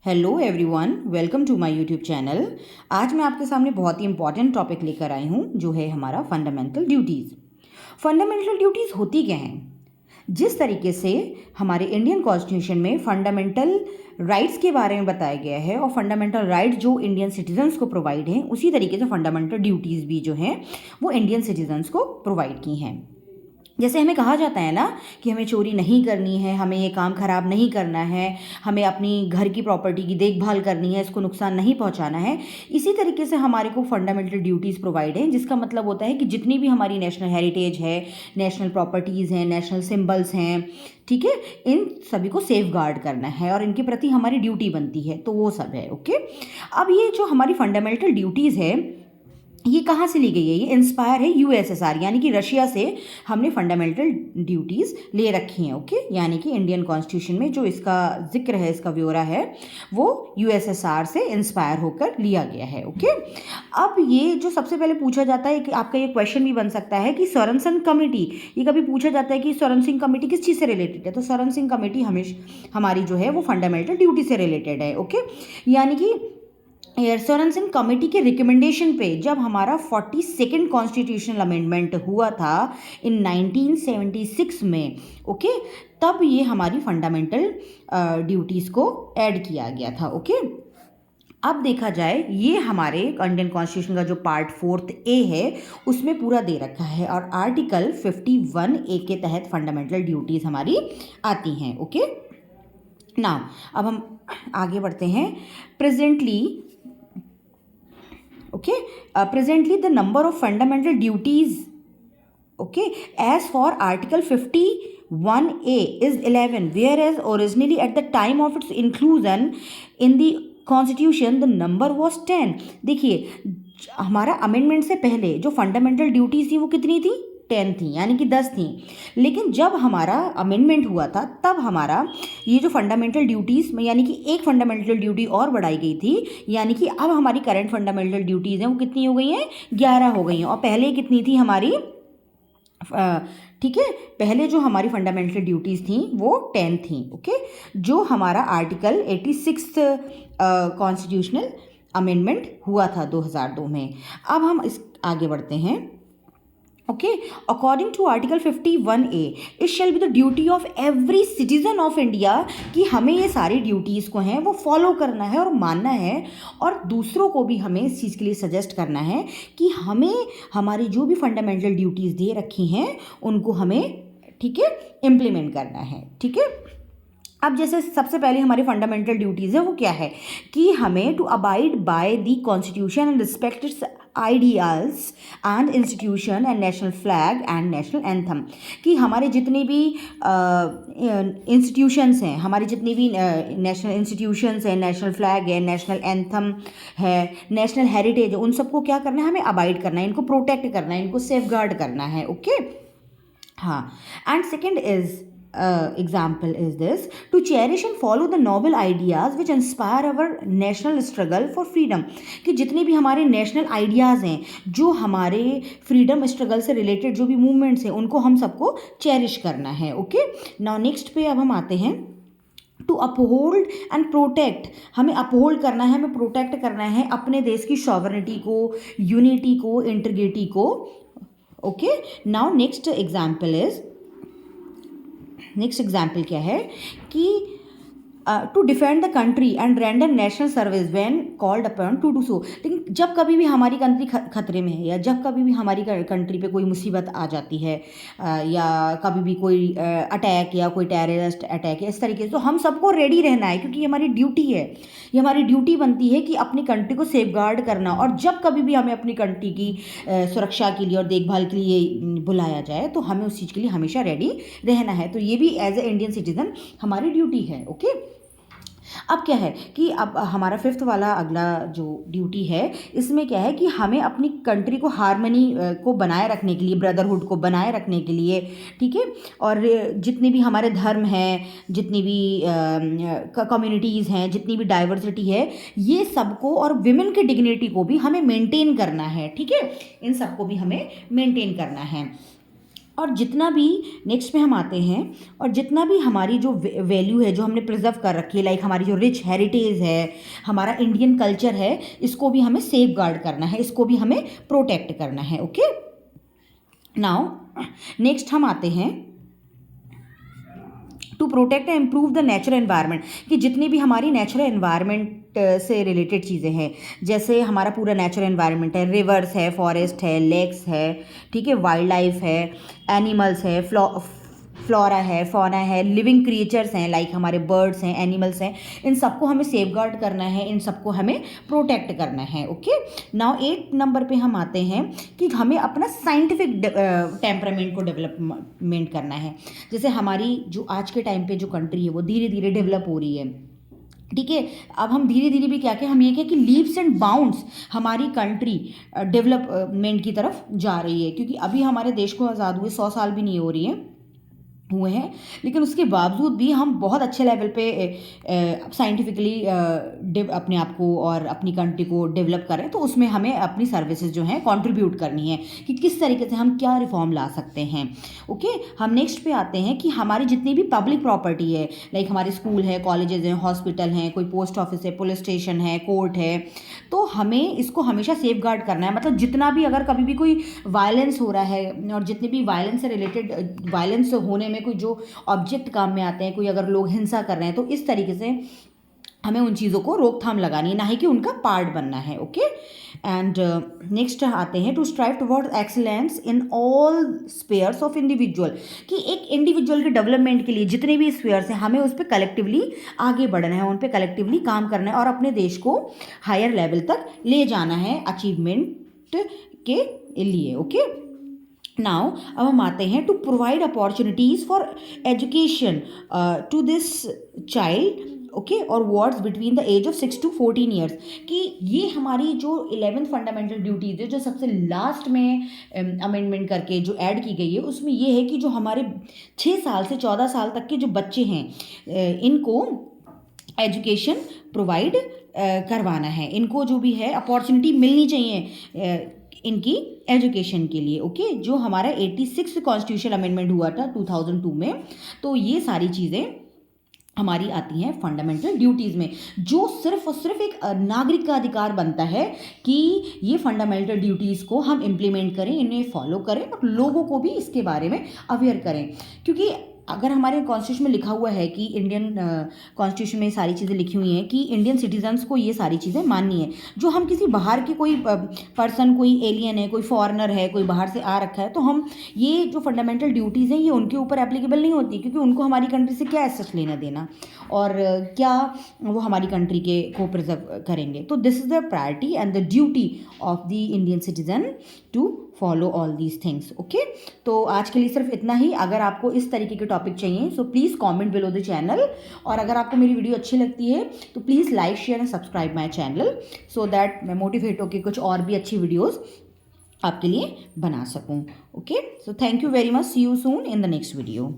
Hello everyone, welcome to my YouTube channel. आज मैं आपके सामने बहुत ही इंपॉर्टेंट टॉपिक लेकर आई हूँ जो है हमारा फंडामेंटल ड्यूटीज़। फंडामेंटल ड्यूटीज़ होती क्या हैं? जिस तरीके से हमारे इंडियन कॉन्स्टिट्यूशन में फंडामेंटल राइट्स के बारे में बताया गया है और फंडामेंटल राइट जो इंडियन सिटीजन्स को प्रोवाइड हैं, उसी तरीके से फंडामेंटल ड्यूटीज़ भी जो हैं वो इंडियन सिटीजन्स को प्रोवाइड की हैं। जैसे हमें कहा जाता है ना कि हमें चोरी नहीं करनी है, हमें ये काम ख़राब नहीं करना है, हमें अपनी घर की प्रॉपर्टी की देखभाल करनी है, इसको नुकसान नहीं पहुंचाना है। इसी तरीके से हमारे को फंडामेंटल ड्यूटीज़ प्रोवाइड हैं, जिसका मतलब होता है कि जितनी भी हमारी नेशनल हेरिटेज है, नेशनल प्रॉपर्टीज़ हैं, नेशनल सिम्बल्स हैं, ठीक है, इन सभी को सेफ गार्ड करना है और इनके प्रति हमारी ड्यूटी बनती है, तो वो सब है। ओके, अब ये जो हमारी फंडामेंटल ड्यूटीज़ है ये कहाँ से ली गई है? ये इंस्पायर है यूएसएसआर यानी कि रशिया से हमने फंडामेंटल ड्यूटीज़ ले रखी हैं। ओके, यानी कि इंडियन कॉन्स्टिट्यूशन में जो इसका जिक्र है, इसका ब्यौरा है, वो यूएसएसआर से इंस्पायर होकर लिया गया है। ओके, अब ये जो सबसे पहले पूछा जाता है कि आपका ये क्वेश्चन भी बन सकता है कि सोरेनसन कमेटी, ये कभी पूछा जाता है कि सोरेनसन कमेटी किस चीज़ से रिलेटेड है? तो सोरेनसन कमेटी हमेशा हमारी जो है वो फंडामेंटल ड्यूटी से रिलेटेड है। ओके, यानी कि सोरेनसन कमेटी के रिकमेंडेशन पे जब हमारा 42nd कॉन्स्टिट्यूशनल अमेंडमेंट हुआ था इन 1976 में, ओके, तब ये हमारी फंडामेंटल ड्यूटीज़ को ऐड किया गया था। ओके, अब देखा जाए ये हमारे इंडियन कॉन्स्टिट्यूशन का जो पार्ट 4 ए है उसमें पूरा दे रखा है और आर्टिकल 51 ए के तहत फंडामेंटल ड्यूटीज़ हमारी आती हैं। ओके, नाउ अब हम आगे बढ़ते हैं। Presently the number of fundamental duties, okay, as for article 51A is 11, whereas originally at the time of its inclusion in the constitution the number was 10। देखिए, हमारा अमेंडमेंट से पहले जो फंडामेंटल ड्यूटीज थी वो कितनी थी? 10 थी, यानी कि 10 थी। लेकिन जब हमारा अमेंडमेंट हुआ था तब हमारा ये जो फंडामेंटल ड्यूटीज़ में यानी कि एक फंडामेंटल ड्यूटी और बढ़ाई गई थी, यानी कि अब हमारी करंट फंडामेंटल ड्यूटीज़ हैं वो कितनी हो गई हैं? 11 हो गई हैं। और पहले कितनी थी हमारी? ठीक है, पहले जो हमारी फंडामेंटल ड्यूटीज़ थी वो 10 थी। ओके, जो हमारा आर्टिकल 86 कॉन्स्टिट्यूशनल अमेंडमेंट हुआ था 2002 में। अब हम इस आगे बढ़ते हैं। Okay, according to Article 51A, it shall be the duty of every citizen of India कि हमें ये सारी ड्यूटीज़ को हैं वो फॉलो करना है और मानना है, और दूसरों को भी हमें इस चीज़ के लिए सजेस्ट करना है कि हमें हमारी जो भी फंडामेंटल ड्यूटीज़ दे रखी हैं उनको हमें, ठीक है, इम्प्लीमेंट करना है। ठीक है, अब जैसे सबसे पहले हमारी फंडामेंटल ड्यूटीज़ है वो क्या है कि हमें to abide by the constitution and respect its ideals and institution and national flag and national anthem, कि हमारे जितने भी इंस्टीट्यूशंस हैं, हमारी जितनी भी नेशनल इंस्टीट्यूशंस हैं, नेशनल फ्लैग है, नेशनल एंथम है, नेशनल हेरिटेज है, उन सबको क्या करना है? हमें अबाइड करना है, इनको प्रोटेक्ट करना है, इनको सेफ गार्ड करना है। ओके, हाँ, and second is example is this: to cherish and follow the noble ideas which inspire our national struggle for freedom, कि जितने भी हमारे नेशनल आइडियाज़ हैं, जो हमारे फ्रीडम स्ट्रगल से रिलेटेड जो भी मूवमेंट्स हैं, उनको हम सबको चेरिश करना है। ओके, नाउ नेक्स्ट पे अब हम आते हैं टू अपहोल्ड एंड प्रोटेक्ट, हमें अपहोल्ड करना है, हमें प्रोटेक्ट करना है अपने देश की सॉवरेनिटी को, यूनिटी को, इंटीग्रिटी को। ओके, नाउ नेक्स्ट एग्जाम्पल क्या है कि to defend the country and render national service when called upon to do so. लेकिन जब कभी भी हमारी कंट्री खतरे में है, या जब कभी भी हमारी कंट्री पे कोई मुसीबत आ जाती है, या कभी भी कोई अटैक या कोई टेररिस्ट अटैक है, इस तरीके से, तो हम सबको रेडी रहना है, क्योंकि ये हमारी ड्यूटी है। ये हमारी ड्यूटी बनती है कि अपनी कंट्री को सेफ गार्ड करना, और जब कभी भी हमें अपनी कंट्री की सुरक्षा के लिए और देखभाल के लिए बुलाया जाए तो हमें उस चीज़ के लिए हमेशा रेडी रहना है। तो ये भी एज ए इंडियन सिटीजन हमारी ड्यूटी है। ओके, अब क्या है कि अब हमारा 5th वाला अगला जो ड्यूटी है, इसमें क्या है कि हमें अपनी कंट्री को हार्मनी को बनाए रखने के लिए, ब्रदरहुड को बनाए रखने के लिए, ठीक है, और जितने भी हमारे धर्म हैं, जितनी भी कम्युनिटीज़ हैं, जितनी भी डाइवर्सिटी है, ये सबको, और विमेन की डिग्निटी को भी हमें मेंटेन करना है। ठीक है, इन सबको भी हमें मेंटेन करना है। और जितना भी नेक्स्ट पे हम आते हैं, और जितना भी हमारी जो वैल्यू है जो हमने प्रिजर्व कर रखी है, लाइक हमारी जो रिच हेरिटेज है, हमारा इंडियन कल्चर है, इसको भी हमें सेफ गार्ड करना है, इसको भी हमें प्रोटेक्ट करना है। ओके, नाउ नेक्स्ट हम आते हैं to protect and improve the natural environment, कि जितनी भी हमारी नेचुरल एनवायरनमेंट से रिलेटेड चीज़ें हैं, जैसे हमारा पूरा नेचुरल एनवायरनमेंट है, रिवर्स है, फॉरेस्ट है, लेक्स है, ठीक है, वाइल्ड लाइफ है, एनिमल्स है, फ्लोरा है, फौना है, लिविंग क्रिएचर्स हैं, लाइक हमारे बर्ड्स हैं, एनिमल्स हैं, इन सबको हमें सेफ गार्ड करना है, इन सबको हमें प्रोटेक्ट करना है। ओके, नाउ 8 नंबर पे हम आते हैं कि हमें अपना साइंटिफिक टेम्परामेंट को डेवलपमेंट करना है। जैसे हमारी जो आज के टाइम पे जो कंट्री है वो धीरे धीरे डेवलप हो रही है, ठीक है। अब हम धीरे धीरे भी क्या हम ये कहें कि लीप्स एंड बाउंड्स हमारी कंट्री डेवलपमेंट की तरफ जा रही है, क्योंकि अभी हमारे देश को आज़ाद हुए 100 साल भी नहीं हो रही है हुए हैं, लेकिन उसके बावजूद भी हम बहुत अच्छे लेवल पे साइंटिफिकली अपने आप को और अपनी कंट्री को डेवलप करें। तो उसमें हमें अपनी सर्विसेज जो हैं कंट्रीब्यूट करनी है कि किस तरीके से हम क्या रिफॉर्म ला सकते हैं। ओके, हम नेक्स्ट पे आते हैं कि हमारी जितनी भी पब्लिक प्रॉपर्टी है, लाइक हमारे स्कूल है, कॉलेजेस हैं, हॉस्पिटल हैं, कोई पोस्ट ऑफिस है, पुलिस स्टेशन है, कोर्ट है, तो हमें इसको हमेशा सेफ गार्ड करना है। मतलब जितना भी अगर कभी भी कोई वायलेंस हो रहा है, और जितने भी वायलेंस से रिलेटेड वायलेंस होने में कोई जो ऑब्जेक्ट काम में आते हैं, कोई अगर लोग हिंसा कर रहे हैं, तो इस तरीके से हमें उन चीज़ों को रोकथाम लगानी है, ना ही कि उनका पार्ट बनना है। ओके, एंड नेक्स्ट आते हैं to strive towards excellence in all spheres of individual, कि एक इंडिविजुअल के डेवलपमेंट के लिए जितने भी स्पेयर्स हैं हमें उस पर कलेक्टिवली आगे बढ़ना है, उन पर कलेक्टिवली काम करना है और अपने देश को हायर लेवल तक ले जाना है अचीवमेंट के लिए। ओके, नाउ अब हम आते हैं to provide opportunities for education to this child, okay, और wards between the age of 6 to 14 years, कि ये हमारी जो 11th फंडामेंटल ड्यूटीज़ है जो सबसे लास्ट में अमेंडमेंट करके जो ऐड की गई है, उसमें ये है कि जो हमारे 6 साल से 14 साल तक के जो बच्चे हैं इनको एजुकेशन प्रोवाइड करवाना है, इनको जो भी है अपॉर्चुनिटी मिलनी चाहिए इनकी एजुकेशन के लिए। ओके, जो हमारा 86 कॉन्स्टिट्यूशन अमेंडमेंट हुआ था 2002 में, तो ये सारी चीज़ें हमारी आती हैं फंडामेंटल ड्यूटीज़ में, जो सिर्फ और सिर्फ एक नागरिक का अधिकार बनता है कि ये फंडामेंटल ड्यूटीज़ को हम इम्प्लीमेंट करें, इन्हें फॉलो करें और लोगों को भी इसके बारे में अवेयर करें। क्योंकि अगर हमारे कॉन्स्टिट्यूशन में लिखा हुआ है कि इंडियन कॉन्स्टिट्यूशन में सारी चीज़ें लिखी हुई हैं कि इंडियन सिटीजन्स को ये सारी चीज़ें माननी है, जो हम किसी बाहर के कोई पर्सन, कोई एलियन है, कोई फॉरेनर है, कोई बाहर से आ रखा है, तो हम ये जो फंडामेंटल ड्यूटीज़ हैं ये उनके ऊपर एप्लीकेबल नहीं होती, क्योंकि उनको हमारी कंट्री से क्या एसेस लेना देना और क्या वो हमारी कंट्री के को प्रिजर्व करेंगे। तो this is the priority and the duty of the Indian citizen to follow all these things. Okay, तो आज के लिए सिर्फ इतना ही। अगर आपको इस तरीके के टॉपिक चाहिए so please comment below the channel, और अगर आपको मेरी वीडियो अच्छी लगती है तो please like, share and subscribe my channel, so that मैं मोटिवेट होकर कुछ और भी अच्छी वीडियोज़ आपके लिए बना सकूँ। Okay, so thank you very much, see you soon in the next video.